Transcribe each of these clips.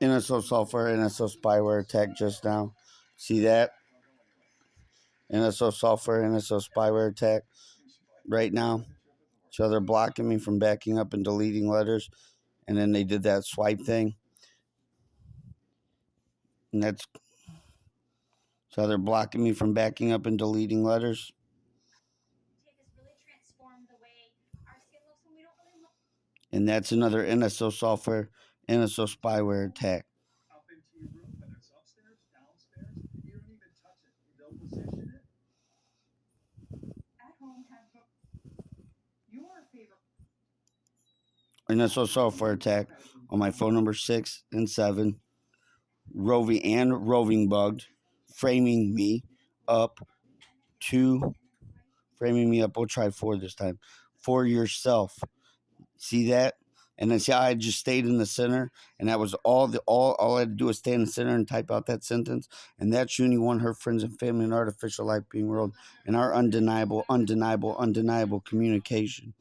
NSO software, NSO spyware attack just now. See that? NSO software, NSO spyware attack right now. So they're blocking me from backing up and deleting letters. And then they did that swipe thing. And that's so they're blocking me from backing up and deleting letters. And that's another NSO software, NSO spyware attack. NSO software attack on my phone number 6 and 7. Roving bugged, framing me up framing me up. We'll try 4 this time. For yourself. See that? And then see how I just stayed in the center, and that was all I had to do was stay in the center and type out that sentence. And that's Uni One, her friends and family, and artificial life being world, and our undeniable communication.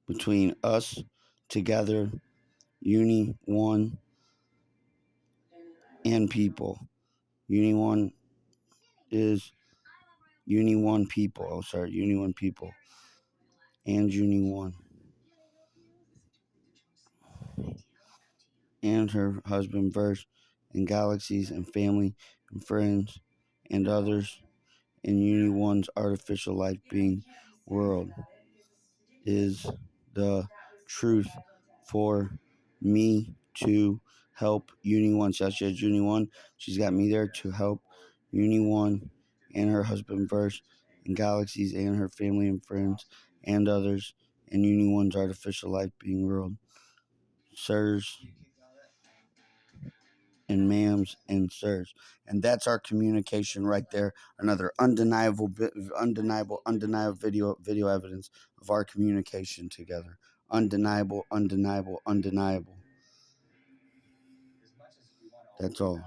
Between us together, Uni One and people. Uni One is Uni One people. Oh, sorry, Uni One people and Uni One and her husband Verse and galaxies and family and friends and others in Uni One's artificial life being world is the truth for me to help Uni One. So she has Uni One. She's got me there to help Uni One and her husband Verse and galaxies and her family and friends and others in Uni One's artificial life being world. Sirs and ma'ams and sirs, and that's our communication right there. Another undeniable video evidence of our communication together. Undeniable. That's all.